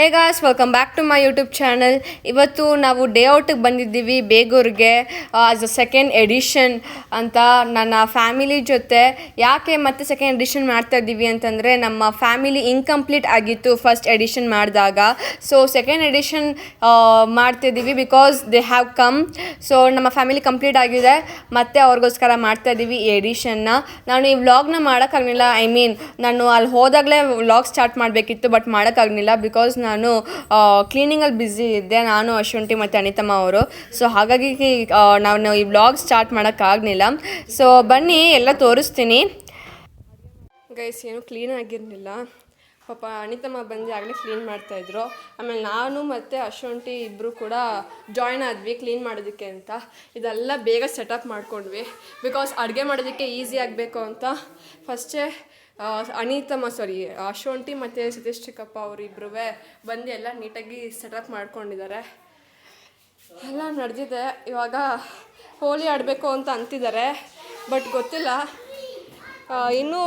Hey guys, welcome back to my YouTube channel. ಇವತ್ತು ನಾವು day ಔಟಿಗೆ ಬಂದಿದ್ದೀವಿ ಬೇಗೂರಿಗೆ ಆಸ್ ಅ ಸೆಕೆಂಡ್ ಎಡಿಷನ್ ಅಂತ ನನ್ನ ಫ್ಯಾಮಿಲಿ ಜೊತೆ. ಯಾಕೆ ಮತ್ತೆ ಸೆಕೆಂಡ್ ಎಡಿಷನ್ ಮಾಡ್ತಾ ಇದ್ದೀವಿ ಅಂತಂದರೆ ನಮ್ಮ ಫ್ಯಾಮಿಲಿ ಇನ್ಕಂಪ್ಲೀಟ್ ಆಗಿತ್ತು ಫಸ್ಟ್ ಎಡಿಷನ್ ಮಾಡಿದಾಗ. ಸೊ ಸೆಕೆಂಡ್ ಎಡಿಷನ್ ಮಾಡ್ತಾಯಿದ್ದೀವಿ because they have come. So ನಮ್ಮ ಫ್ಯಾಮಿಲಿ ಕಂಪ್ಲೀಟ್ ಆಗಿದೆ, ಮತ್ತು ಅವ್ರಿಗೋಸ್ಕರ ಮಾಡ್ತಾಯಿದ್ದೀವಿ ಈ ಎಡಿಷನ್ನ. ನಾನು ಈ ವ್ಲಾಗ್ನ ಮಾಡೋಕ್ಕಾಗಲಿಲ್ಲ. ನಾನು ಅಲ್ಲಿ ಹೋದಾಗಲೇ ವ್ಲಾಗ್ ಸ್ಟಾರ್ಟ್ ಮಾಡಬೇಕಿತ್ತು, ಬಟ್ ಮಾಡೋಕ್ಕಾಗಲಿಲ್ಲ ಬಿಕಾಸ್ ನಾನು ಕ್ಲೀನಿಂಗಲ್ಲಿ ಬ್ಯುಸಿ ಇದ್ದೆ, ನಾನು ಅಶ್ವಂಟಿ ಮತ್ತು ಅನಿತಮ್ಮ ಅವರು. ಸೊ ಹಾಗಾಗಿ ನಾನು ಈ ವ್ಲಾಗ್ ಸ್ಟಾರ್ಟ್ ಮಾಡೋಕ್ಕಾಗಲಿಲ್ಲ. ಸೊ ಬನ್ನಿ ಎಲ್ಲ ತೋರಿಸ್ತೀನಿ. ಗೈಸ್, ಏನು ಕ್ಲೀನ್ ಆಗಿರಲಿಲ್ಲ. ಪಾಪ ಅನಿತಮ್ಮ ಬಂದು ಆಗಲೇ ಕ್ಲೀನ್ ಮಾಡ್ತಾಯಿದ್ರು. ಆಮೇಲೆ ನಾನು ಮತ್ತು ಅಶ್ವಂಟಿ ಇಬ್ಬರು ಕೂಡ ಜಾಯ್ನ್ ಆದ್ವಿ ಕ್ಲೀನ್ ಮಾಡೋದಕ್ಕೆ ಅಂತ. ಇದೆಲ್ಲ ಬೇಗ ಸೆಟಪ್ ಮಾಡ್ಕೊಂಡ್ವಿ ಬಿಕಾಸ್ ಅಡುಗೆ ಮಾಡೋದಕ್ಕೆ ಈಸಿ ಆಗಬೇಕು ಅಂತ. ಫಸ್ಟೇ ಅಶ್ವಂಟಿ ಮತ್ತು ಸತೀಶ್ ಚಿಕ್ಕಪ್ಪ ಅವರಿಬ್ಬರೂ ಬಂದು ಎಲ್ಲ ನೀಟಾಗಿ ಸೆಟಪ್ ಮಾಡ್ಕೊಂಡಿದ್ದಾರೆ. ಎಲ್ಲ ನಡೆದಿದೆ. ಇವಾಗ ಹೋಳಿ ಆಡಬೇಕು ಅಂತ ಅಂತಿದ್ದಾರೆ, ಬಟ್ ಗೊತ್ತಿಲ್ಲ. ಇನ್ನೂ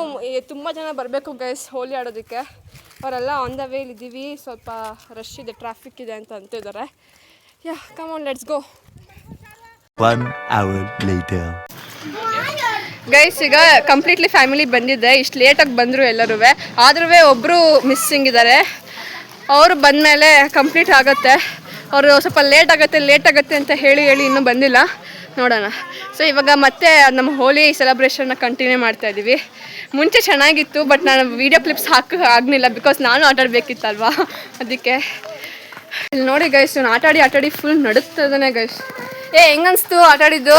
ತುಂಬ ಜನ ಬರಬೇಕು ಗೈಸ್ ಹೋಳಿ ಆಡೋದಕ್ಕೆ. ಅವರೆಲ್ಲ ಆನ್ ದ ವೇಲಿ ಇದ್ದೀವಿ, ಸ್ವಲ್ಪ ರಶ್ ಇದೆ, ಟ್ರಾಫಿಕ್ ಇದೆ ಅಂತ ಅಂತಿದ್ದಾರೆ. Ya, come on, let's go. 1 hour later. Guys, ಈಗ ಕಂಪ್ಲೀಟ್ಲಿ ಫ್ಯಾಮಿಲಿ ಬಂದಿದೆ. ಇಷ್ಟು ಲೇಟಾಗಿ ಬಂದರು ಎಲ್ಲರೂ, ಆದ್ರೂ ಒಬ್ಬರು ಮಿಸ್ಸಿಂಗ್ ಇದ್ದಾರೆ. ಅವರು ಬಂದಮೇಲೆ ಕಂಪ್ಲೀಟ್ ಆಗುತ್ತೆ. ಅವರು ಸ್ವಲ್ಪ ಲೇಟ್ ಆಗುತ್ತೆ ಅಂತ ಹೇಳಿ ಇನ್ನೂ ಬಂದಿಲ್ಲ. ನೋಡೋಣ. ಸೊ ಇವಾಗ ಮತ್ತೆ ನಮ್ಮ ಹೋಲಿ ಸೆಲೆಬ್ರೇಷನ್ನ ಕಂಟಿನ್ಯೂ ಮಾಡ್ತಾಯಿದ್ದೀವಿ. ಮುಂಚೆ ಚೆನ್ನಾಗಿತ್ತು, ಬಟ್ ನಾನು ವೀಡಿಯೋ ಕ್ಲಿಪ್ಸ್ ಆಗಲಿಲ್ಲ ಬಿಕಾಸ್ ನಾನು ಆಟಾಡಬೇಕಿತ್ತಲ್ವಾ, ಅದಕ್ಕೆ. ಇಲ್ಲಿ ನೋಡಿ ಗೈಸ್, ನಾನು ಆಟಾಡಿ ಫುಲ್ ನಡುತ್ತದಾನೆ ಗೈಸ್. ಹೆಂಗನ್ಸ್ತು ಆಟಾಡಿದ್ದು?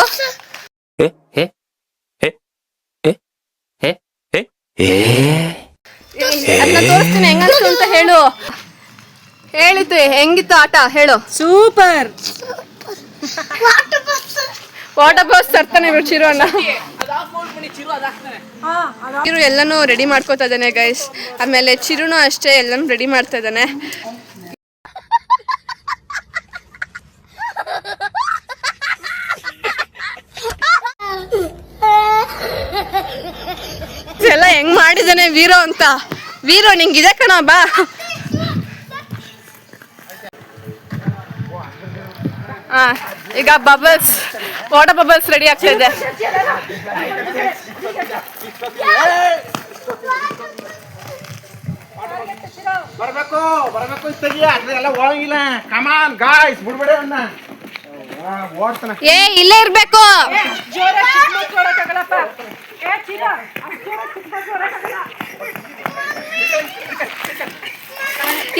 ಅದನ್ನ ತೋರಿಸ್ತೀನಿ, ಹೆಂಗನ್ಸ್ತು ಅಂತ ಹೇಳು. ಹೇಳಿತ್ತು, ಹೆಂಗಿತ್ತು ಆಟ ಹೇಳು. ಸೂಪರ್. ವಾಟರ್ ಬಸ್ ತರ್ತಾನೆ ಚಿರು ಅಣ್ಣ. ಚಿರು ಎಲ್ಲನೂ ರೆಡಿ ಮಾಡ್ಕೋತಾ ಇದ್ದಾನೆ ಗೈಸ್. ಆಮೇಲೆ ಚಿರುನು ಅಷ್ಟೇ ಎಲ್ಲನೂ ರೆಡಿ ಮಾಡ್ತಾ ಇದ್ದಾನೆ. ಎಲ್ಲ ಹೆಂಗ್ ಮಾಡಿದ್ದಾನೆ ವೀರೋ ಅಂತ. ವೀರೋ ನಿಂಗಿದೆ ಕಣ, ಬಾ. ಈಗ ವಾಟರ್ ಬಬಲ್ಸ್ ರೆಡಿ ಆಗ್ತಾ ಇದೆ. ಇಲ್ಲೇ ಇರ್ಬೇಕು.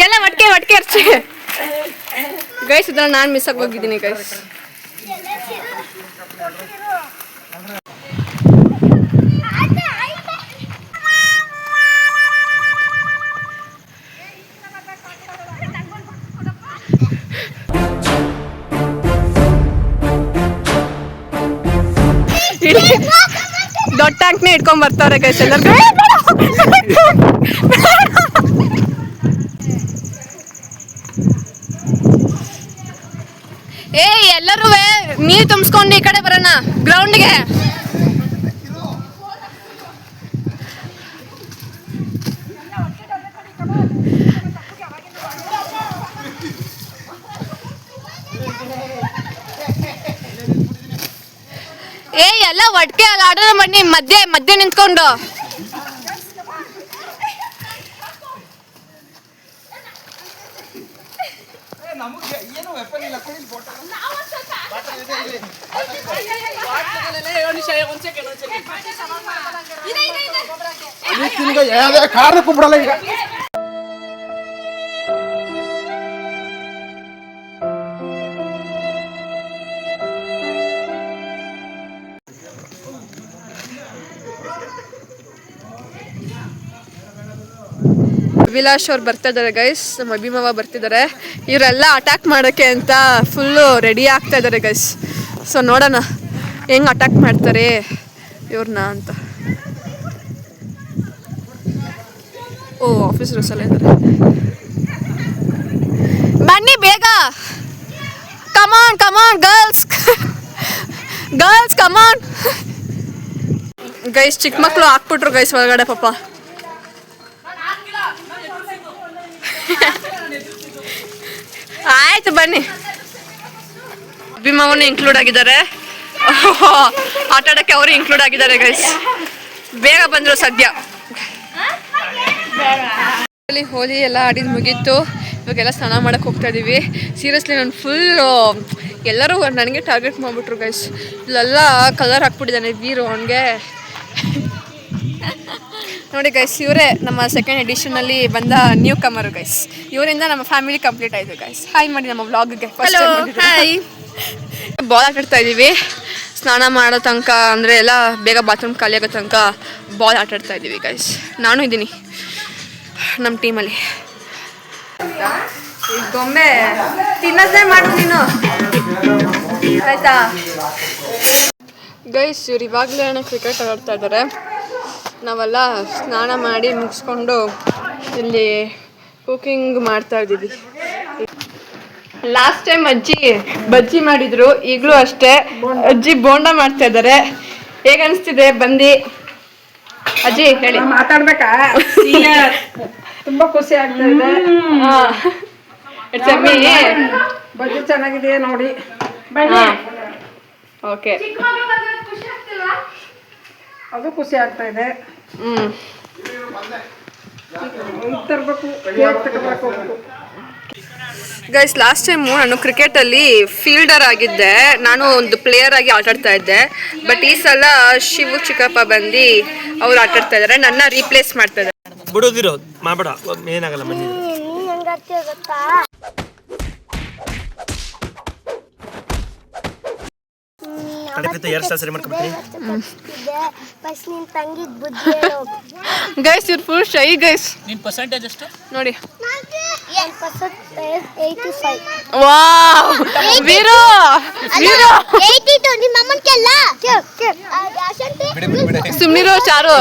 ಎಲ್ಲ ಒಟ್ಟಿಗೆ ಅರ್ಚಿ ಗೈಸ್. ಇದನ್ನ ನಾನು ಮಿಸ್ ಆಗಿ ಹೋಗಿದ್ದೀನಿ ಗೈಸ್. ದೊಡ್ಡ ಟ್ಯಾಂಕ್ನೇ ಇಟ್ಕೊಂಡ್ ಬರ್ತಾವ್ರೆ ಗೈಸ್ ಎಲ್ಲರಿಗೂ. ಎಲ್ಲರೂ ನೀರು ತುಂಬಿಸ್ಕೊಂಡು ಈ ಕಡೆ ಬರೋಣ ಗ್ರೌಂಡ್ಗೆ. ಎಲ್ಲ ಒಟ್ಟಿಗೆ ಅಲ್ಲಿ ಆಡೋಣ ಬನ್ನಿ, ಮಧ್ಯೆ ನಿಂತ್ಕೊಂಡು. ಕಾರಣಕ್ಕೂ ಬಿಡಲ್ಲ ಈಗ. ಅಭಿಲಾಷ್ ಅವ್ರು ಬರ್ತಾ ಇದ್ದಾರೆ ಗೈಸ್, ನಮ್ಮ ಅಭಿಮಾವ ಬರ್ತಿದ್ದಾರೆ. ಇವರೆಲ್ಲ ಅಟ್ಯಾಕ್ ಮಾಡೋಕ್ಕೆ ಅಂತ ಫುಲ್ಲು ರೆಡಿ ಆಗ್ತಾ ಇದ್ದಾರೆ ಗೈಸ್. ಸೊ ನೋಡೋಣ ಹೆಂಗೆ ಅಟ್ಯಾಕ್ ಮಾಡ್ತಾರೆ ಇವ್ರನ್ನ ಅಂತ. ಆಫೀಸರ್ಸ್ ಎಲ್ಲ ಇದ್ದಾರೆ. ಬನ್ನಿ ಬೇಗ, ಕಮಾನ್ ಗರ್ಲ್ಸ್ ಕಮಾನ್ ಗೈಸ್. ಚಿಕ್ಕ ಮಕ್ಕಳು ಹಾಕ್ಬಿಟ್ರು ಗೈಸ್ ಒಳಗಡೆ ಪಾಪ. ಆಯ್ತು ಬನ್ನಿ. ಅಭಿಮಾವನು ಇನ್ಕ್ಲೂಡ್ ಆಗಿದ್ದಾರೆ, ಆಟ ಆಡೋಕ್ಕೆ ಅವರು ಇನ್ಕ್ಲೂಡ್ ಆಗಿದ್ದಾರೆ ಗೈಸ್. ಬೇಗ ಬಂದರು ಸದ್ಯ. ಹೋಲಿ ಎಲ್ಲ ಆಡಿದ್ದು ಮುಗೀತು. ಇವಾಗೆಲ್ಲ ಸ್ನಾನ ಮಾಡೋಕ್ಕೆ ಹೋಗ್ತಾ ಇದ್ದೀವಿ. ಸೀರಿಯಸ್ಲಿ ನಾನು ಫುಲ್ಲು ಎಲ್ಲರೂ ನನಗೆ ಟಾರ್ಗೆಟ್ ಮಾಡಿಬಿಟ್ರು ಗೈಸ್. ಇಲ್ಲೆಲ್ಲ ಕಲರ್ ಹಾಕ್ಬಿಟ್ಟಿದ್ದಾನೆ ವೀರು ಅವನಿಗೆ. ನೋಡಿ ಗೈಸ್, ಇವರೇ ನಮ್ಮ ಸೆಕೆಂಡ್ ಎಡಿಷನಲ್ಲಿ ಬಂದ ನ್ಯೂ ಕಮರು ಗೈಸ್. ಇವರಿಂದ ನಮ್ಮ ಫ್ಯಾಮಿಲಿ ಕಂಪ್ಲೀಟ್ ಆಯಿತು ಗೈಸ್. ಹಾಯ್ ಮಾಡಿ ನಮ್ಮ ವ್ಲಾಗ್ಗೆ. Hello hi. ಬಾಲ್ ಆಟಾಡ್ತಾ ಇದ್ದೀವಿ. ಸ್ನಾನ ಮಾಡೋ ತನಕ ಅಂದರೆ ಎಲ್ಲ ಬೇಗ ಬಾತ್ರೂಮ್ ಖಾಲಿ ಆಗೋ ತನಕ ಬಾಲ್ ಆಟಾಡ್ತಾ ಇದ್ದೀವಿ ಗೈಸ್. ನಾನು ಇದ್ದೀನಿ ನಮ್ಮ ಟೀಮಲ್ಲಿ. ಈ ಗೊಂಬೆ ತಿನ್ನೋದೇ ಮಾಡು ನೀನು, ಆಯಿತಾ ಗೈಸ್. ಇವ್ರು ಇವಾಗಲೇ ಕ್ರಿಕೆಟ್ ಆಡ್ತಾ ಇದ್ದಾರೆ. ನಾವೆಲ್ಲ ಸ್ನಾನ ಮಾಡಿ ಮುಗಿಸ್ಕೊಂಡು ಇಲ್ಲಿ ಕುಕಿಂಗ್ ಮಾಡ್ತಾ ಇದ್ದೀವಿ. ಲಾಸ್ಟ್ ಟೈಮ್ ಅಜ್ಜಿ ಬಜ್ಜಿ ಮಾಡಿದ್ರು, ಈಗಲೂ ಅಷ್ಟೇ ಅಜ್ಜಿ ಬೋಂಡ ಮಾಡ್ತಾ ಇದ್ದಾರೆ. ಹೇಗೆ ಅನಿಸ್ತಿದೆ ಬಂದು ಅಜ್ಜಿ ಹೇಳಿ. ಮಾತಾಡ್ಬೇಕಾ? ತುಂಬಾ ಖುಷಿ ಆಗ್ತಾ ಇದೆ. ಬಜ್ಜಿ ಚೆನ್ನಾಗಿದೆ ನೋಡಿ. ಓಕೆ, ಅದು ಖುಷಿ ಆಗ್ತಾ ಇದೆ. ತರಬೇಕು, ಕೇಕ್ ತಗೋಬೇಕು. ಗೈಸ್, ಲಾಸ್ಟ್ ಟೈಮು ನಾನು ಕ್ರಿಕೆಟಲ್ಲಿ ಫೀಲ್ಡರ್ ಆಗಿದ್ದೆ. ನಾನು ಒಂದು ಪ್ಲೇಯರ್ ಆಗಿ ಆಟಾಡ್ತಾ ಇದ್ದೆ. ಬಟ್ ಈ ಸಲ ಶಿವು ಚಿಕ್ಕಪ್ಪ ಬಂದು ಅವ್ರು ಆಟಾಡ್ತಾ ಇದ್ದಾರೆ, ನನ್ನ ರೀಪ್ಲೇಸ್ ಮಾಡ್ತಾ ಇದ್ದಾರೆ. ಬಿಡೋದಿರೋ ಮಾಡಬೇಡ, ಏನಾಗಲ್ಲ ಮನೆ. ಗೈಸ್ ಇವ್ರು ಫುಲ್ ಶೈ ಗೈಸ್. ನಿನ್ ಪರ್ಸೆಂಟೇಜ್ ಎಷ್ಟು ನೋಡಿ. ವಾವ್ ವೀರು ವೀರು ಸುಮ್ನಿರೋ ಚಾರು.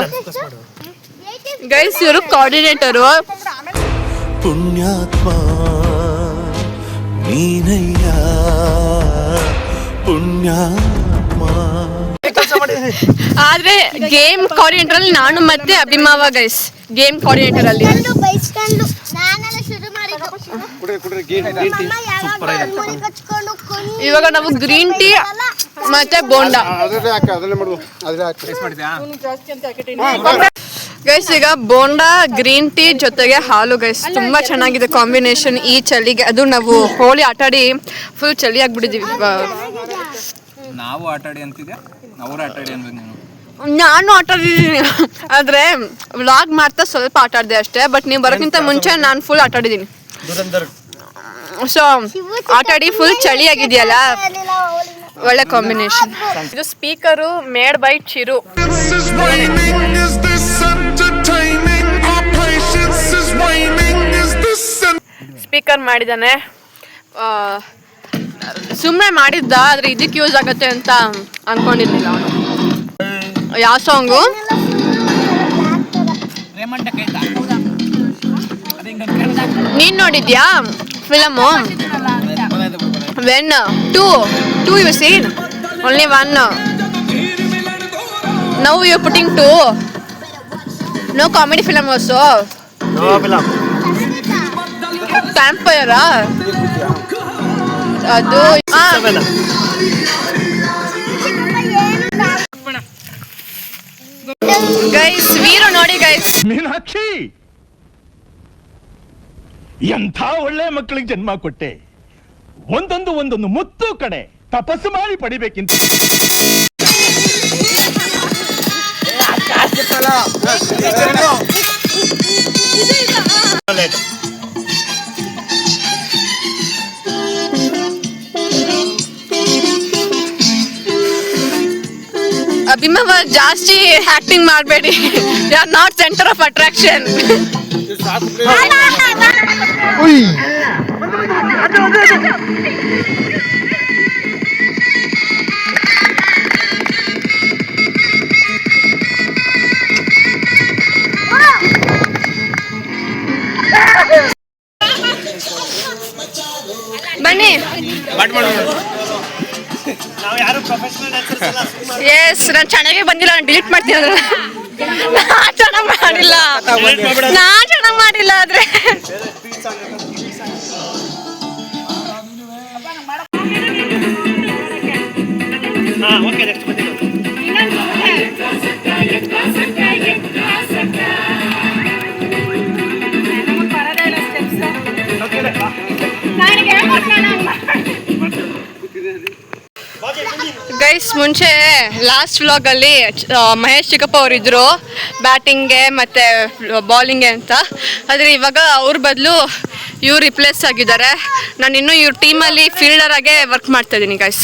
ಗೈಸ್ ಇವರು ಕೋಆರ್ಡಿನೇಟರು. ಪುಣ್ಯಾತ್ಮ ನೀನಯ್ಯ ಪುಣ್ಯಾತ್ಮ. ಆದ್ರೆ ಗೇಮ್ ಕೋಆರ್ಡಿನೇಟರ್ ಅಲ್ಲಿ ನಾನು ಮತ್ತೆ ಅಭಿಮಾವ ಗೈಸ್. ಗೇಮ್ ಕೋಆರ್ಡಿನೇಟರ್ ಅಲ್ಲಿ ಇವಾಗ ನಾವು ಗ್ರೀನ್ ಟೀ ಮತ್ತೆ ಬೋಂಡಾ ಗೈಸ್. ಈಗ ಬೋಂಡಾ ಗ್ರೀನ್ ಟೀ ಜೊತೆಗೆ ಹಾಲು ಗೈಸ್. ತುಂಬಾ ಚೆನ್ನಾಗಿದೆ ಕಾಂಬಿನೇಷನ್ ಈ ಚಳಿಗೆ. ಅದು ನಾವು ಹೋಳಿ ಆಟಾಡಿ ಫುಲ್ ಚಳಿ ಆಗ್ಬಿಟ್ಟಿದೀವಿ. ನಾವು ಆಟಾಡಿ ಅಂತಿದ್ದೆ, ಅವ್ರು ಆಟಾಡಿ ಅನ್ಬೇಕು. ನಾನು ಆಟಾಡಿದ್ದೀನಿ, ಆದ್ರೆ ವ್ಲಾಗ್ ಮಾಡ್ತಾ ಸ್ವಲ್ಪ ಆಟಾಡಿದೆ ಅಷ್ಟೇ. ಬಟ್ ನೀವು ಬರೋಕ್ಕಿಂತ ಮುಂಚೆ ನಾನು ಫುಲ್ ಆಟಾಡಿದ್ದೀನಿ. ಸೊ ಆಟಾಡಿ ಫುಲ್ ಚಳಿ ಆಗಿದೆಯಲ್ಲ, ಒಳ್ಳೆ ಕಾಂಬಿನೇಷನ್. ಇದು speaker made by Chiru. Speaker ಮಾಡಿದ್ದಾನೆ, ಸುಮ್ಮನೆ ಮಾಡಿದ್ದ. ಆದ್ರೆ ಇದಕ್ಕೆ ಯೂಸ್ ಆಗತ್ತೆ ಅಂತ ಅನ್ಕೊಂಡಿರ್ಲಿಲ್ಲ ಅವನು. ಯಾವ ಸಾಂಗು? ನೀನ್ ನೋಡಿದ್ಯಾ film? When two you seen only one. Now you putting two. No comedy film also. ವ್ಯಾಂಪೈರಾ ಅದು. ಗೈಸ್ ವೀರು ನೋಡಿ ಗೈಸ್. ಮೀನಾಕ್ಷಿ, ಎಂಥ ಒಳ್ಳೆ ಮಕ್ಕಳಿಗೆ ಜನ್ಮ ಕೊಟ್ಟೆ. ಒಂದೊಂದು ಮುತ್ತು ಕಡೆ ತಪಸ್ಸು ಮಾಡಿ ಪಡಿಬೇಕಿಂತ. ಅಭಿಮಾವ ಜಾಸ್ತಿ ಆಕ್ಟಿಂಗ್ ಮಾಡಬೇಡಿ. You are not centre of attraction. ಬನ್ನಿ. ಎಸ್, ನಾನು ಚೆನ್ನಾಗೇ ಬಂದಿಲ್ಲ. ನಾನು ಡಿಲೀಟ್ ಮಾಡ್ತೀನಿ ಅಂದ್ರೆ. ನಾನು ಚೆನ್ನಾಗಿ ಮಾಡಿಲ್ಲ ಆದ್ರೆ ಹಾಂ ಓಕೆ ನೆಕ್ಸ್ಟ್ ಬಂದಿರೋ ಗೈಸ್, ಮುಂಚೆ ಲಾಸ್ಟ್ ವ್ಲಾಗಲ್ಲಿ ಮಹೇಶ್ ಚಿಕ್ಕಪ್ಪ ಅವರಿದ್ದರು ಬ್ಯಾಟಿಂಗ್ಗೆ ಮತ್ತು ಬಾಲಿಂಗ್ಗೆ ಅಂತ. ಆದರೆ ಇವಾಗ ಅವ್ರ ಬದಲು ಇವ್ರು ರಿಪ್ಲೇಸ್ ಆಗಿದ್ದಾರೆ. ನಾನು ಇನ್ನೂ ಇವ್ರ ಟೀಮಲ್ಲಿ ಫೀಲ್ಡರ್ ಆಗೇ ವರ್ಕ್ ಮಾಡ್ತಾಯಿದ್ದೀನಿ ಗೈಸ್.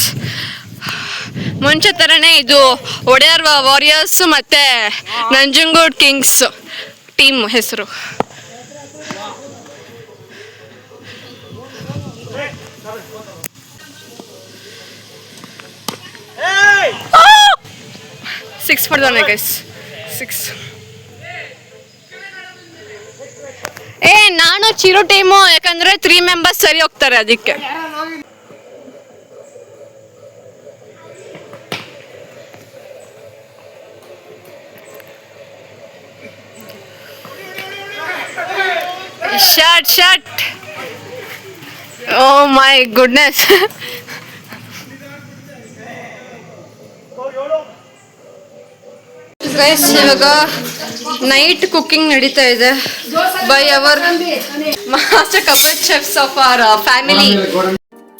ಮುಂಚೆ ಥರನೇ ಇದು ಒಡೆಯರ್ ವಾರಿಯರ್ಸು ಮತ್ತು ನಂಜನಗೂಡು ಕಿಂಗ್ಸ್ ಟೀಮ್ ಹೆಸರು. ಸಿಕ್ಸ್ ಹೊಡೆದವನೆ ಗೈಸ್, 6. ನಾನು ಚಿರು ಟೀಮು, ಯಾಕಂದ್ರೆ 3 ಮೆಂಬರ್ಸ್ ಸರಿ ಹೋಗ್ತಾರೆ ಅದಕ್ಕೆ. Shut oh my goodness. Guys, ಇವಾಗ ನೈಟ್ ಕುಕಿಂಗ್ ನಡೀತಾ ಇದೆ by our master couple chefs of our family.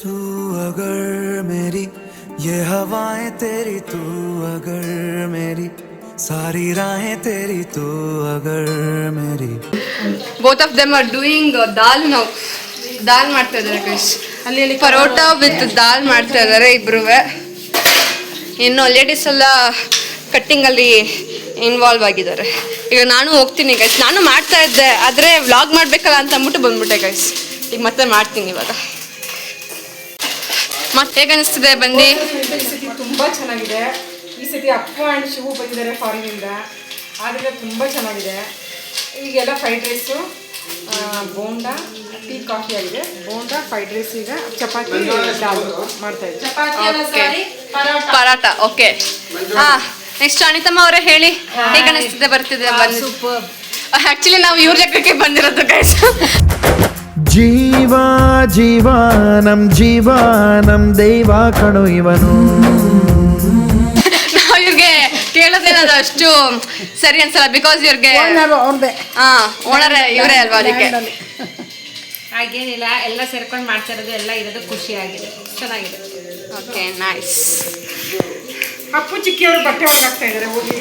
तू अगर मेरी ये हवाएं तेरी, तू अगर मेरी सारी राहें तेरी, तू अगर मेरी. Both of them are doing dal. ನಾವು ದಾಲ್ ಮಾಡ್ತಾ ಇದ್ದಾರೆ ಗೈಸ್. ಅಲ್ಲಿ ಪರೋಟ ವಿತ್ ದಾಲ್ ಮಾಡ್ತಾ ಇದ್ದಾರೆ ಇಬ್ರು. ಇನ್ನು ಲೇಡೀಸ್ ಎಲ್ಲ ಕಟ್ಟಿಂಗಲ್ಲಿ ಇನ್ವಾಲ್ವ್ ಆಗಿದ್ದಾರೆ. ಈಗ ನಾನು ಹೋಗ್ತೀನಿ ಗೈಸ್. ನಾನು ಮಾಡ್ತಾ ಇದ್ದೆ, ಆದರೆ ವ್ಲಾಗ್ ಮಾಡಬೇಕಲ್ಲ ಅಂತ ಅಂದ್ಬಿಟ್ಟು ಬಂದ್ಬಿಟ್ಟೆ ಗೈಸ್. ಈಗ ಮತ್ತೆ ಮಾಡ್ತೀನಿ ಇವಾಗ. ಮತ್ತೆ ಹೇಗೆ ಅನಿಸ್ತಿದೆ ಬಂದು? ಈ ಸತಿ ತುಂಬ ಚೆನ್ನಾಗಿದೆ. ಈ ಸತಿ ಅಪ್ಪ ಆ್ಯಂಡ್ ಶಿವು ಬಂದಿದ್ದಾರೆ ಫಾರಿನಿಂದ. ಆದ್ದರಿಂದ ತುಂಬ ಚೆನ್ನಾಗಿದೆ. ಈಗೆಲ್ಲ fried rice, bonda, tea, coffee ಆಗಿದೆ. ಬೋಂಡಾ, ಫ್ರೈಡ್ ರೈಸ್, ಈಗ ಚಪಾತಿ ದಾಲ್ ಮಾಡ್ತಾ ಇದ್ದೀವಿ. ಪರಾಟ. ಓಕೆ. ಹಾಂ, ನೆಕ್ಸ್ಟ್ ಅನಿತಮ್ಮ ಅವರೇ ಹೇಳಿ, ಹೇಗೆ ಅನಿಸ್ತಿದೆ ಬರ್ತಿದೆ ಬಂದು? ಆ್ಯಕ್ಚುಲಿ ನಾವು ಇವ್ರ ಲೆಕ್ಕಕ್ಕೆ ಬಂದಿರೋದು ಗೈಸ್. ಜೀವ ಜೀವ ನಮ್ ದೈವ ಕಣೋ ಇವನು. ನಾವು ಇವ್ರಿಗೆ ಕೇಳೋದೇನದು ಅಷ್ಟು ಸರಿ ಅನ್ಸಲ್ಲ, ಬಿಕಾಸ್ ಇವ್ರಿಗೆ ಅವ್ರದ್ದೇ ಓನರ್ ಇವರೇ ಅಲ್ವಾ, ಅದಕ್ಕೆ. ಹಾಗೇನಿಲ್ಲ, ಎಲ್ಲ ಸೇರ್ಕೊಂಡು ಮಾಡ್ತಾ ಇರೋದು, ಎಲ್ಲ ಇರೋದು ಖುಷಿಯಾಗಿದೆ, ಚೆನ್ನಾಗಿದೆ. Okay, nice. ಅಪ್ಪು ಚಿಕ್ಕಿಯವರು ಬಟ್ಟೆ ಒಣಗಾಕ್ತಾ ಇದ್ದಾರೆ, ಹೋಗಿ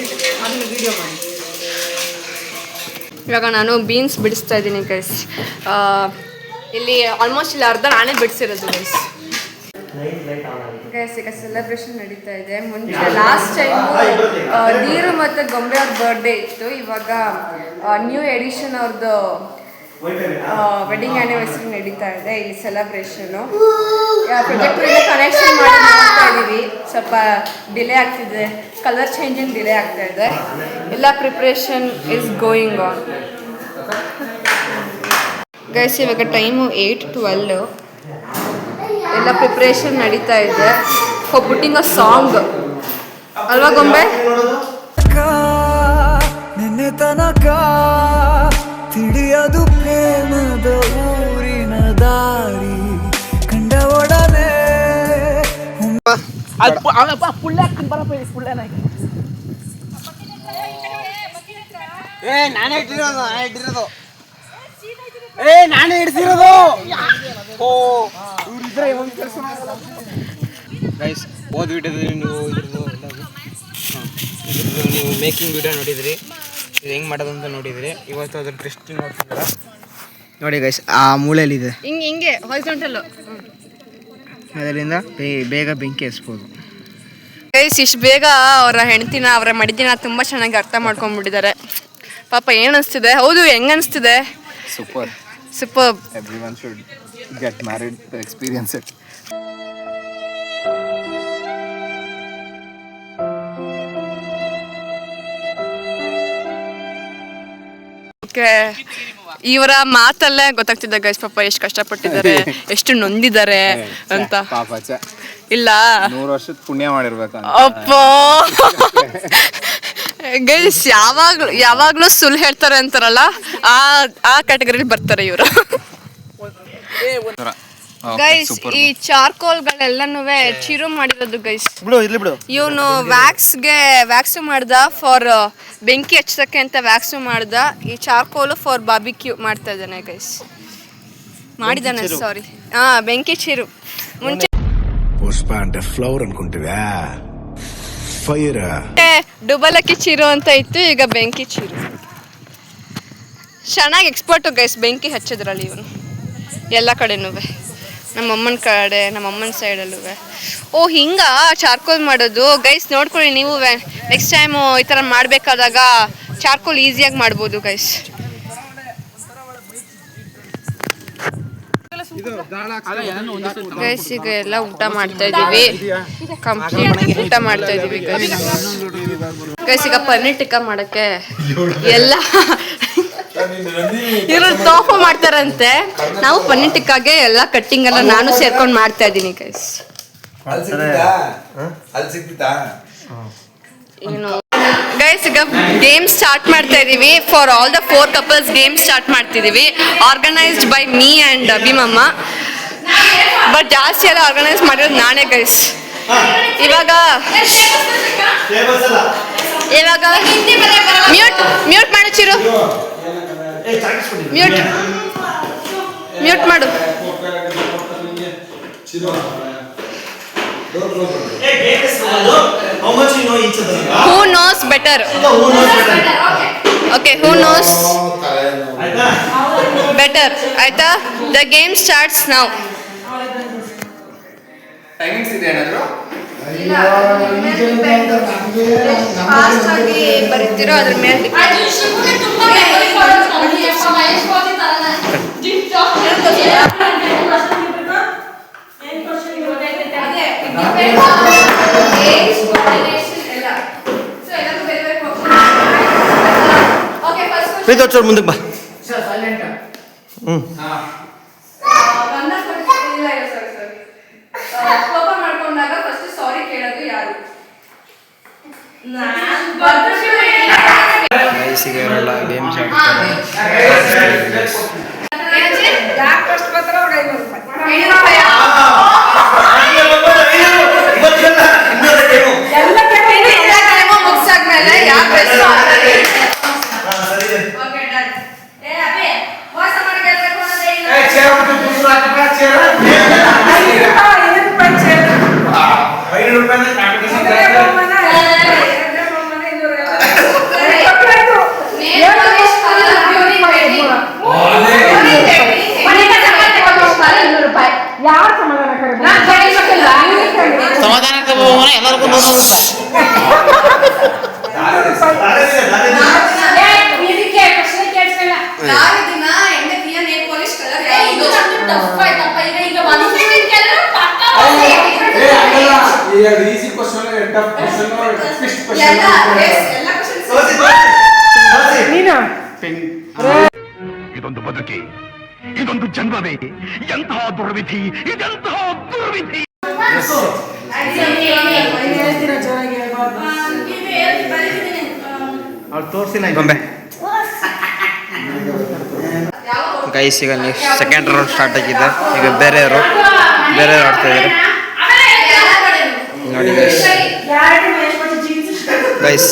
ಅದನ್ನು ವಿಡಿಯೋ ಮಾಡಿ. ಇವಾಗ ನಾನು ಬೀನ್ಸ್ ಬಿಡಿಸ್ತಾ ಇದ್ದೀನಿ ಗೈಸ್. ಇಲ್ಲಿ ಆಲ್ಮೋಸ್ಟ್ ಇಲ್ಲಿ ಅರ್ಧ ನಾನೇ ಬಿಡಿಸಿರೋದು ಗೈಸ್. ಗೈಸ್, ಈಗ ಸೆಲೆಬ್ರೇಷನ್ ನಡೀತಾ ಇದೆ. ಮುಂಚೆ ಲಾಸ್ಟ್ ಟೈಮು ನೀರು ಮತ್ತು ಗೊಂಬೆ ಅವ್ರ ಬರ್ಡೇ ಇತ್ತು. ಇವಾಗ ನ್ಯೂ ಎಡಿಷನ್ ಅವ್ರದ್ದು ವೆಡ್ಡಿಂಗ್ ಆ್ಯನಿವರ್ಸರಿ ನಡೀತಾ ಇದೆ. ಇಲ್ಲಿ ಸೆಲೆಬ್ರೇಷನು ಪ್ರೊಜೆಕ್ಟ್ರಿಂದ ಕನೆಕ್ಷನ್ ಮಾಡಿ ಮಾಡ್ತಾ ಇದ್ದೀವಿ. ಸ್ವಲ್ಪ ಡಿಲೇ ಆಗ್ತಿದೆ, ಕಲರ್ ಚೇಂಜಿಂಗ್ ಡಿಲೇ ಆಗ್ತಾ ಇದೆ. ಎಲ್ಲ preparation is going on guys. ಇವಾಗ ಟೈಮು 8:12. ಎಲ್ಲ ಪ್ರಿಪ್ರೇಷನ್ ನಡೀತಾ ಇದೆ. ಪುಟ್ಟಿಂಗ್ ಅ ಸಾಂಗ್ ಅಲ್ವಾ ಗೊಂಬೆ? ನಿನ್ನೆ ತನಕ ತಿಳಿಯದು ಪ್ರೇಮದ ಊರಿನ ದಾರಿ ಕಂಡ ಒಡನೆ. ನಾನೇ ಹಿಡ್ಸಿರೋದು. ಗೈಸ್, ಹೋದ ವಿಡಿಯೋದಲ್ಲಿ ನೀವು ನೀವು ಮೇಕಿಂಗ್ ವಿಡಿಯೋ ನೋಡಿದ್ರಿ, ಇದು ಹೆಂಗೆ ಮಾಡೋದು ಅಂತ ನೋಡಿದ್ರಿ. ಇವತ್ತು ಅದ್ರ ಟೆಸ್ಟ್ ನೋಡ್ತಿದ್ದೀರ ನೋಡಿ ಗೈಸ್. ಆ ಮೂಲೆಯಲ್ಲಿದೆ, ಹಿಂಗೆ ಹಾರಿಜಾಂಟಲ್. ಅದರಿಂದ ಬೇಗ ಬೆಂಕಿ ಹಚ್ಬೋದು ಗೈಸ್. ಇಷ್ಟು ಬೇಗ ಅವರ ಹೆಂಡ್ತಿನ, ಅವರ ಮಡಿದಿನ ತುಂಬ ಚೆನ್ನಾಗಿ ಅರ್ಥ ಮಾಡ್ಕೊಂಡ್ಬಿಟ್ಟಿದ್ದಾರೆ. ಪಾಪ ಏನು ಅನಿಸ್ತಿದೆ? ಹೌದು, ಹೆಂಗೆ ಅನಿಸ್ತಿದೆ? Super. Everyone should get married to experience it. Okay, ಇವರ ಮಾತಲ್ಲೇ ಗೊತ್ತಾಗ್ತಿದೆ ಗೈಸ್ ಪಾಪ ಎಷ್ಟು ಕಷ್ಟಪಟ್ಟಿದ್ದಾರೆ, ಎಷ್ಟು ನೊಂದಿದ್ದಾರೆ ಅಂತ. ಇಲ್ಲ 100 ವರ್ಷದ ಪುಣ್ಯ ಮಾಡಿರ್ಬೇಕು ಅಪ್ಪ. ಗೈಸ್, ಯಾವಾಗ್ಲೂ ಸುಳ್ಳು ಹೇಳ್ತಾರೆ ಅಂತಾರಲ್ಲ, ಆ ಕ್ಯಾಟಗರಿಲಿ ಬರ್ತಾರೆ ಇವರು. ಗೈಸ್ ಈ ಚಾರ್ಕೋಲ್ಗಳೆಲ್ಲನೂ ಚಿರು ಮಾಡಿರೋದು ಗೈಸ್. ಬಿಡು ಇರ್ಲಿ ಬಿಡು. ಇವನು ವ್ಯಾಕ್ಸು ಮಾಡ್ದ ಫಾರ್ ಬೆಂಕಿ ಹಚ್ಚಕ್ಕೆ ಅಂತ ವ್ಯಾಕ್ಸು ಮಾಡ್ದ. ಈ ಚಾರ್ಕೋಲು ಫಾರ್ ಬಾರ್ಬಿಕ್ಯೂ ಮಾಡ್ತಾ ಇದ್ದಾನೆ ಗೈಸ್. ಮಾಡಿದಾನೆ ಸಾರಿ. ಬೆಂಕಿ ಚಿರು. ಮುಂಚೆ ಪುಷ್ಪ అంటే ಫ್ಲವರ್ ಅನ್ಕೊಂತೀವ್ಯಾ, ಫೈರ್ ಡುಬಲಕ್ಕಿ ಚಿರು ಅಂತ ಇತ್ತು, ಈಗ ಬೆಂಕಿ ಚಿರು. ಚೆನ್ನಾಗಿ ಎಕ್ಸ್ಪರ್ಟು ಗೈಸ್ ಬೆಂಕಿ ಹಚ್ಚೋದ್ರಲ್ಲಿ ಇವನು. ಎಲ್ಲ ಕಡೆನೂ ನಮ್ಮಮ್ಮನ ಕಡೆ, ನಮ್ಮಮ್ಮನ ಸೈಡಲ್ಲೂ. ಓ ಹಿಂಗ ಚಾರ್ಕೋಲ್ ಮಾಡೋದು ಗೈಸ್, ನೋಡ್ಕೊಳ್ಳಿ ನೀವು. ನೆಕ್ಸ್ಟ್ ಟೈಮು ಈ ಥರ ಮಾಡಬೇಕಾದಾಗ ಚಾರ್ಕೋಲ್ ಈಸಿಯಾಗಿ ಮಾಡ್ಬೋದು ಗೈಸ್. ಗೈಸ್ ಈಗ ಎಲ್ಲ ಊಟ ಮಾಡ್ತಾ ಇದೀವಿ, ಕಂಪ್ಲೀಟ್ ಊಟ ಮಾಡ್ತಾ ಇದೀವಿ ಗೈಸ್. ಗೈಸ್ ಈಗ ಪನ್ನೀರ್ ಟಿಕ್ಕಾ ಮಾಡಕ್ಕೆ ಎಲ್ಲ ಇವರು ತೋಫ ಮಾಡ್ತಾರಂತೆ. ನಾವು ಪನ್ನೀರ್ ಟಿಕ್ಕಾಗೆ ಎಲ್ಲ ಕಟ್ಟಿಂಗ್ ಎಲ್ಲ ನಾನು ಸೇರ್ಕೊಂಡು ಮಾಡ್ತಾ ಇದ್ದೀನಿ ಗೈಸ್. ಏನು ಗೈಸ್ ಈಗ ಗೇಮ್ ಸ್ಟಾರ್ಟ್ ಮಾಡ್ತಾ ಇದೀವಿ. For all the 4 couples game start ಮಾಡ್ತಿದೀವಿ. ಆರ್ಗನೈಸ್ಡ್ ಬೈ ಮೀ ಆ್ಯಂಡ್ ಅಭಿಮಮ್ಮ. ಬಟ್ ಜಾಸ್ತಿ ಎಲ್ಲ ಆರ್ಗನೈಸ್ ಮಾಡಿರೋದು ನಾನೇ ಗೈಸ್. ಇವಾಗ ಮ್ಯೂಟ್ ಮಾಡು ಚಿರು, ಮ್ಯೂಟ್ ಮಾಡು. Who knows better? Okay, who knows better? ಆಯ್ತಾ? The game starts now. Timings ಇದೆ ಏನಾದ್ರು? ಫಾಸ್ಟ್ ಆಗಿ ಬರೀತಿರೋ ಅದ್ರ ಮೇಲೆ ಪ್ರೀತೋಚೋರ್ ಮುಂದಕ್ಕೆ ಬಾ. ಕೋಪ ಮಾಡ್ಕೊಂಡಾಗ ಫಸ್ಟ್ ಸಾರಿ ಕೇಳೋದು ಯಾರು? ವಯಸ್ಸಿಗೆಲ್ಲ ಗೇಮ್ಸ್ ಆಡ್ತಾರೆ. ಮುಗಿಸಾದ್ಮೇಲೆ ಯಾರು ಸಮಾಧಾನಕ್ಕೆ ಎಲ್ಲರಿಗೂ 100 ರೂಪಾಯಿ. ಇದೊಂದು ಬದುಕಿ, ಇದೊಂದು ಜನ್ಮವೇ, ಎಂತಹ ದುರ್ವಿಧಿ, ಇದೆಂತಹ ದುರ್ವಿಧಿ. ಗೊಂಬೆ ಗೈಸ್. ಈಗ ನೆಕ್ಸ್ಟ್ ಸೆಕೆಂಡ್ ರೌಂಡ್ ಸ್ಟಾರ್ಟ್ ಆಗಿದೆ. ಈಗ ಬೇರೆಯವರು ಆಡ್ತಾ ಇದ್ದಾರೆ ನೋಡಿ ಗೈಸ್. ಗೈಸ್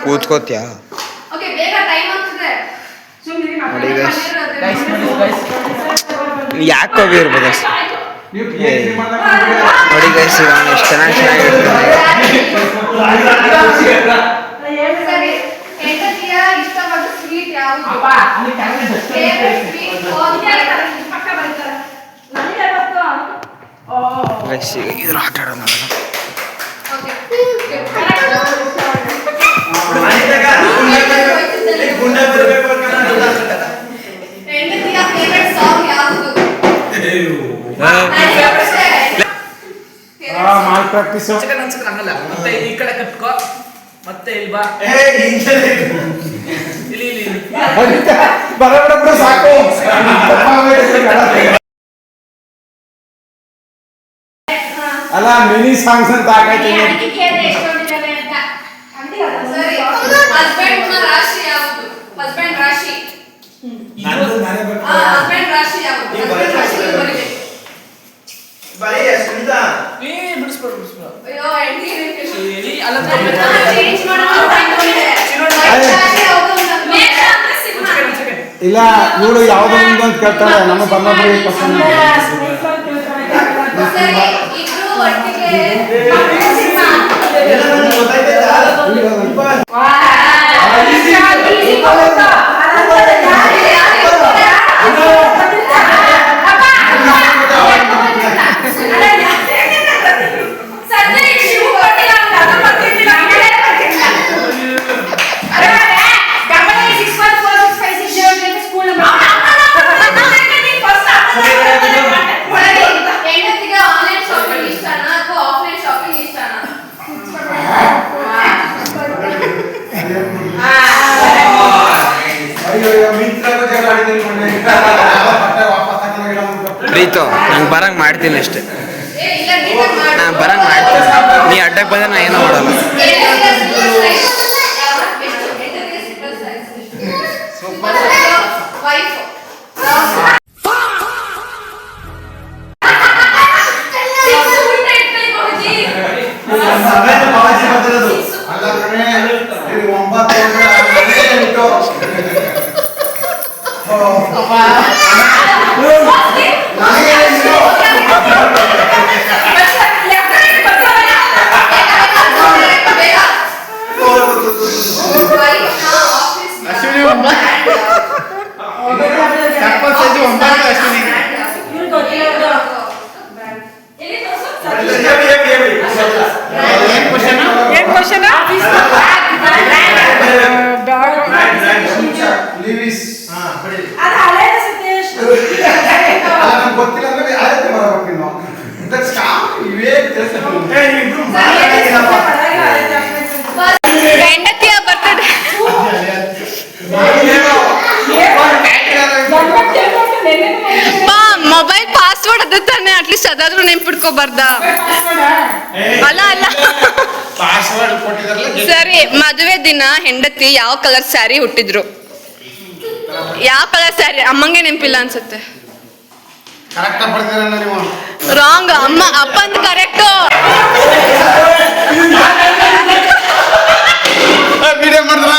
ಕೂತ್ಕೋತ್ಯಾ ನೋಡಿ ಗೈಸ್. ಯಾಕೆ ಹೋಗಿ ಇರ್ಬೋದು ನೋಡಿ ಗೈಸ್. ಈಗ ಎಷ್ಟು ಚೆನ್ನಾಗಿರ್ತಾನೆ. ಗೈಸ್ ಈಗ ಇದ್ರ ಆಟ ಆಡೋಣ. ಮತ್ತೆ ಈ ಕಡೆ ಕಟ್ಕೋ, ಮತ್ತೆ ಇಲ್ಲಿ ಬಾ. ಸಾಕು. ಅಲ್ಲ ಮಿನಿ ಸಾಂಗ್ಸ್ ಅಂತ ಹಾಕೈತೀನಿ. ಅದಕ್ಕೆ ಕೇಳಿದೆ ಎಷ್ಟೊಂದಿದ್ದಾವೆ ಅಂತ. ಸರಿ ಹಸ್ಬೆಂಡ್ ರಾಶಿ ಯಾವುದು? ಹಸ್ಬೆಂಡ್ ರಾಶಿ ಹಸ್ಬೆಂಡ್ ರಾಶಿ ಯಾವುದು? ಹಸ್ಬೆಂಡ್ ರಾಶಿ ಬರೀಬೇಕು. ಅಯ್ಯೋ ಹೆಂಡತಿ ಚೇಂಜ್ ಇಲ್ಲ ಇವಳು ಯಾವ್ದೋ ಒಂದು ಅಂತ ಕೇಳ್ತಾಳೆ. ನಮ್ಮ ಬರಲಾದ್ರಿ ಪಸಂದ್ ಸರಿ ಇಬ್ರು ಒಟ್ಟಿಗೆ ಹೆಂಡತಿಗೆ ಆನ್ಲೈನ್ ಶಾಪಿಂಗ್ ಇಷ್ಟನಾ ಅಥವಾ ಆಫ್ಲೈನ್ ಶಾಪಿಂಗ್ ಇಷ್ಟನಾ? ಪ್ರೀತು ನಂಗೆ ಬರಂಗ್ ಮಾಡ್ತೀನಿ ಅಷ್ಟೇ. ಏ ಇಲ್ಲ ನೀಟಾಗಿ ಮಾಡು. ನಾನು ಬರಂಗ್ ಮಾಡ್ತೀನಿ. ನೀ ಅಡ್ಡಕ್ಕೆ ಬಂದ್ರೆ ನಾ ಏನೂ ಮಾಡಲ್ಲ. ವೈಫ್ ಗೊತ್ತಿಲ್ಲ ಅಂದ್ರೆ ಯಾರತ್ತೆ ಬರಬೇಕು ನಾವು ಇವೇ ಹೆಂಡತಿಯ ಬರ್ತಡೆ ಮೊಬೈಲ್ ಪಾಸ್ವರ್ಡ್ ಅದ ತಾನೆ, ಅಟ್ಲೀಸ್ಟ್ ಅದಾದ್ರೂ ನೆನ್ಪಿಟ್ಕೋಬಾರ್ದ? ಅಲ್ಲ ಅಲ್ಲ ಸರಿ, ಮದುವೆ ದಿನ ಹೆಂಡತಿ ಯಾವ ಕಲರ್ ಸ್ಯಾರಿ ಹುಟ್ಟಿದ್ರು? ಯಾವ ಕಲರ್ ಸ್ಯಾರಿ? ಅಮ್ಮಂಗೆ ನೆನಪಿಲ್ಲ ಅನ್ಸುತ್ತೆ. ರಾಂಗ್. ಅಪ್ಪಂದು ಕರೆಕ್ಟು. ವಿಡಿಯೋ ಮಾಡಿದ್ರ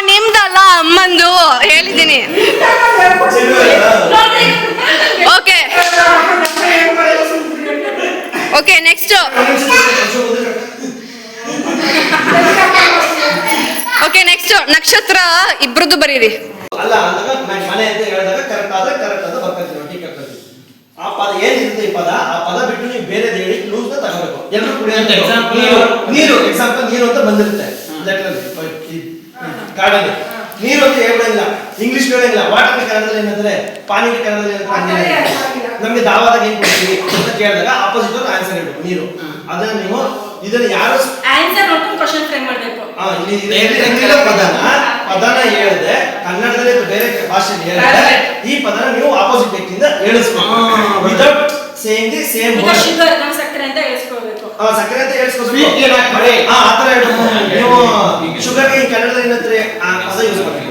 ನಿಮ್ದಲ್ಲ ಅಮ್ಮಂದು ಹೇಳಿದ್ದೀನಿ. Okay okay next. Okay next ನಕ್ಷತ್ರ ಇಬ್ರದ್ದು ಬರೀರಿ. ಅಲ್ಲ ಅಂದಾಗ ಮನೆ ಅಂತ ಹೇಳಿದಾಗ ಕರೆಕ್ಟ್ ಆದ ಬರ್ಕೊಂತೀವಿ ಟೀ ಕರ್ಕೊಂತೀವಿ. ಆ ಪದ ಏನಿರುತ್ತೆ ಈ ಪದ, ಆ ಪದ ಬಿಟ್ಟು ನೀವು ಬೇರೆ ಹೇಳಿ ಕ್ಲೂಸ್ ನ ತಗೋಬೇಕು. ಎಲ್ಲರೂ ಕುಡಿಯುವಂತ ನೀರು ಎಕ್ಸಾಂಪಲ್ ನೀರು ಅಂತ ಬಂದಿರುತ್ತೆ ಕಾಡಲ್ಲಿ. ನೀರು ಅಂತ ಹೇಳೋದಿಲ್ಲ, ಇಂಗ್ಲಿಷ್ ಹೇಳೋದಿಲ್ಲ. ವಾಟರ್ ಕನ್ನಡದಲ್ಲಿ ಏನಂದ್ರೆ ಪಾನಿಗೆ ಕನ್ನಡದಲ್ಲಿ ನಮ್ಗೆ ದಾವಾದಾಗ ಏನ್ ಕೊಡ್ತೀವಿ ಅಂತ ಕೇಳಿದಾಗ ಆಪೋಸಿಟ್ ಅವ್ರು ಆನ್ಸರ್ ಹೇಳ್ಬೇಕು ನೀರು. ಅದನ್ನ ನೀವು ಇದನ್ನ ಯಾರು ಆನ್ಸರ್ ನೋಡ್ಕೊಂಡು ಕ್ವಶನ್ ಫ್ರೇಮ್ ಮಾಡಬೇಕು. ಪದನ ಹೇಳಿದೆ ಕನ್ನಡದಲ್ಲಿ ಬೇರೆ ಭಾಷೆಯಲ್ಲಿ ಹೇಳಿದೆ, ಈ ಪದನ ನೀವು ಆಪೋಸಿಟ್ ವ್ಯಕ್ತಿಯಿಂದ ಹೇಳಿಸ್ಬೇಕು without same the same word. Sugar ನಮ್ಮ ಸಕ್ಕರೆ ಅಂತ ಹೇಳಿಸ್ಕೊಳ್ಬೇಕು. ಸಕ್ಕರೆ ಅಂತ ಹೇಳಿಸ್ಕೋಬೇಕು. ಆತರ ಹೇಳ್ಬೇಕು ನೀವು. ಶುಗರ್ಗೆ ಕನ್ನಡದಲ್ಲಿ ಏನಂತಾರೆ ಆ ಪದ ಯೂಸ್ ಮಾಡ್ತೀವಿ.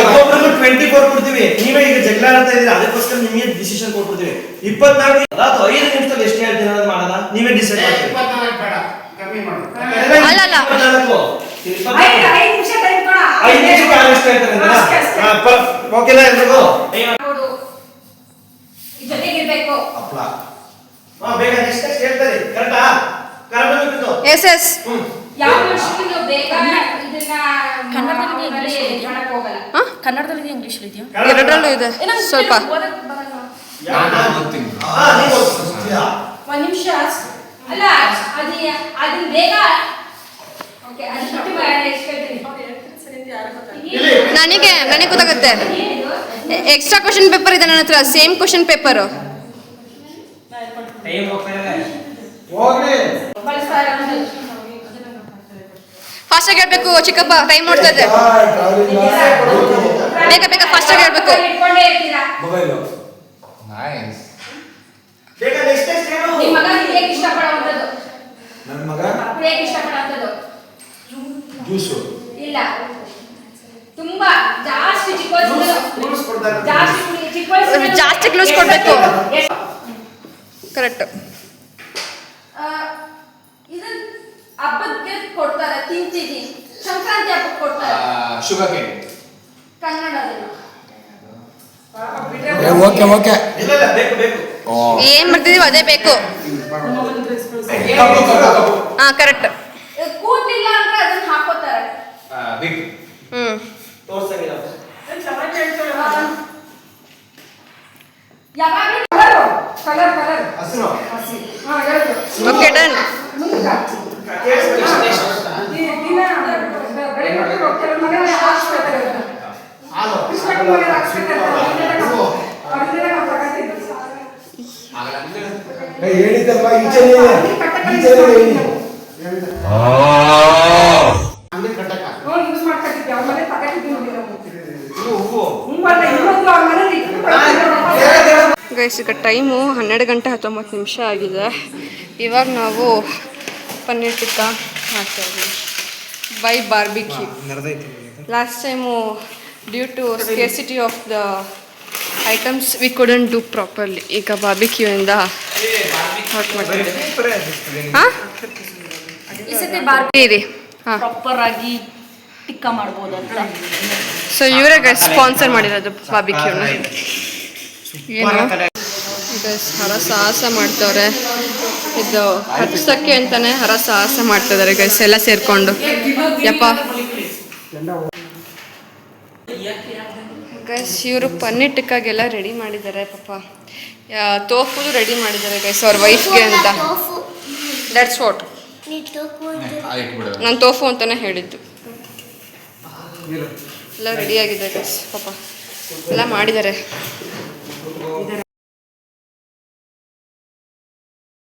ಒಬ್ಬೊಬ್ರಿಗೆ 24 ಕೊಡ್ತೀವಿ. ನೀವೇ ಈಗ ಜಗಳ ಆಡ್ತಾ ಇದ್ದೀರಾ, ಅದಕ್ಕೋಸ್ಕರ ನಿಮಗೆ ಡಿಸಿಷನ್ ಕೊಟ್ಬಿಡ್ತೀವಿ. 24 ಅಥವಾ 5 ನಿಮಿಷದಲ್ಲಿ ಎಷ್ಟು ಹೇಳ್ತೀರ ಅನ್ನೋದು ಮಾಡೋದ ನೀವೇ ಡಿಸೈಡ್ ಮಾಡ್ತೀವಿ. ಅಲ್ಲ ಅಲ್ಲ 5 ನಿಮಿಷ ಟೈಮ್ ಕೊಡ. 5 ನಿಮಿಷಕ್ಕೆ ಆಗೋಷ್ಟು ಹೇಳ್ತಾರೆ. ಓಕೆನಾ ಎಲ್ರಿಗೂ? ಜೊತೆಗಿರ್ಬೇಕು. ಹಪ್ಪಳ. ಬೇಗ ನೆಕ್ಸ್ಟ್ ಹೇಳ್ತಾರೆ. ಕರೆಕ್ಟಾ? ಕರೆಕ್ಟ್ ಬಿಟ್ಟು ಎಸ್ ಎಸ್. ಯಾವ ಮನುಷ್ಯನಿಗೂ ಬೇಗ ಇದನ್ನ ಕನ್ನಡದಲ್ಲಿ ಇಂಗ್ಲಿಷ್ ಮಾಡಕ್ ಹೋಗಲ್ಲ. ಕನ್ನಡದಲ್ಲಿ ಇಂಗ್ಲಿಷ್ ಇದೆಯಾ? ಎರಡರಲ್ಲೂ ಇದೆ ಸ್ವಲ್ಪ. ಒಂದ್ ನಿಮಿಷ ಅಲ್ಲ, ಅದನ್ನ ಬೇಗ ಓಕೆ ಅದು ಬಿಟ್ಟು ಬೇರೆ ಎಷ್ಟು ಹೇಳ್ತೀನಿ ನನಗೆ ಗೊತ್ತಾಗುತ್ತೆ. ಎಕ್ಸ್ಟ್ರಾ ಕ್ವಶನ್ ಪೇಪರ್ ಇದೆ ನನ್ನ ಹತ್ರ, ಸೇಮ್ ಕ್ವಶನ್ ಪೇಪರು. ಟೈಮ್ ಹೋಗ್ತಾ ಇದೆ. ಬಳಸ್ತಾ ಇರೋದು ಫಾಸ್ಟಾಗಿ ಹೇಳ್ಬೇಕು ಚಿಕ್ಕಪ್ಪ, ಟೈಮ್ ನೋಡ್ತಾ ಇದೆ. ಬೇಗ ಫಾಸ್ಟಾಗಿ ಹೇಳ್ಬೇಕು. ಇಟ್ಕೊಂಡೇ ಇರ್ತೀರಾ. ಬೇಗ ನೆಕ್ಸ್ಟ್ ಏನು? ನಿಮ್ಮ ಮಗ ಕುಡಿಯಕ್ಕೆ ಇಷ್ಟಪಡುವಂಥದ್ದು. ನನ್ನ ಮಗ ಕುಡಿಯಕ್ಕೆ ಇಷ್ಟಪಡುವಂಥದ್ದು. ಜ್ಯೂಸು ಇಲ್ಲ, ತುಂಬಾ ಜಾಸ್ತಿ ಚಿಕ್ಕ ವಯಸ್ಸಿನಲ್ಲಿ ಜಾಸ್ತಿ ಕ್ಲೂಸ್ ಕೊಡ್ಬೇಕು. ಕರೆಕ್ಟ್. ಇದನ್ನ ಹಬ್ಬಕ್ಕೆ ಕೊಡ್ತಾರೆ, ತಿಂತೀವಿ. ಸಂಕ್ರಾಂತಿ ಹಬ್ಬಕ್ಕೆ ಕೊಡ್ತಾರೆ. Sugar cane. ಕನ್ನಡದಲ್ಲಿ ಓಕೆ ಓಕೆ ಇಲ್ಲ ಇಲ್ಲ, ಬೇಕು ಬೇಕು. ಏನ್ ಮಾಡ್ತಿದೀವಿ ಅದೇ ಬೇಕು. ಹಾ ಕರೆಕ್ಟ್. ಕೂಡ್ಲಿಲ್ಲ ಅಂದ್ರೆ ಅದನ್ನ ಹಾಕೋತಾರೆ. ಬಿಗ್ ತೋರ್ಸಂಗಿಲ್ಲ. ಯಾವಾಗಲೂ ಕಲರ್ ಹಸಿರು. ಹಾಂ ಹೇಳು. Okay done. ಹೇಳಿದ್ದಲ್ವಾ ಈಚೆ ಯೂಸ್ ಮಾಡ್ಕೊಂಡಿದ್ದೆ ಅವ್ರ ಮನೆ ತಗೊಂಡಿದ್ದೀವಿ ನೋಡಿ ನಾವು. ಗೈಸ್ ಈಗ ಟೈಮು 12:19 ಆಗಿದೆ. ಇವಾಗ ನಾವು ಪನ್ನೀರ್ ಟಿಕ್ಕಾ ಮಾಡ್ತಾಯಿದ್ದೀವಿ by barbecue. Last time due to scarcity of the items we couldn't do properly. ಈಗ ಬಾರ್ಬಿಕ್ಯೂಯಿಂದ ಹಾಟ್ ಮಾಡ್ತಿದ್ದೀವಿ. ಹಾಂ ಈ ಸತಿ ಬಾರ್ ಇರಿ. ಹಾಂ ಪ್ರಾಪರ್ ಆಗಿ ಟಿಕ್ಕಾ ಮಾಡ್ಬೋದು ಅಂತ. ಸೊ ಇವರೇ ಗೈಸ್ ಸ್ಪಾನ್ಸರ್ ಮಾಡಿರೋದು ಬಾರ್ಬಿಕ್ಯೂನ. ಏನು ಗೈಸ್ ಹರಸಾಹಸ ಮಾಡ್ತವ್ರೆ. ಇದು ಹಚ್ಚಕ್ಕೆ ಅಂತಾನೆ ಹರಸಾಹಸ ಮಾಡ್ತಿದ್ದಾರೆ ಗೈಸ್ ಎಲ್ಲ ಸೇರ್ಕೊಂಡು. ಯಪ್ಪ ಗೈಸ್ ಇವರು ಪನ್ನೀರ್ ಟಿಕ್ಕಾಗೆಲ್ಲ ರೆಡಿ ಮಾಡಿದ್ದಾರೆ. ಪಾಪ ತೋಫುದು ರೆಡಿ ಮಾಡಿದ್ದಾರೆ ಗೈಸ್ ಅವ್ರ ವೈಫ್ಗೆ ಅಂತ. ದಟ್ಸ್ ವಾಟ್ ನಾನು ತೋಫು ಅಂತಾನೆ ಹೇಳಿದ್ದು. ಎಲ್ಲ ರೆಡಿಯಾಗಿದೆ ಗೈಸ್, ಪಾಪ ಎಲ್ಲ ಮಾಡಿದ್ದಾರೆ.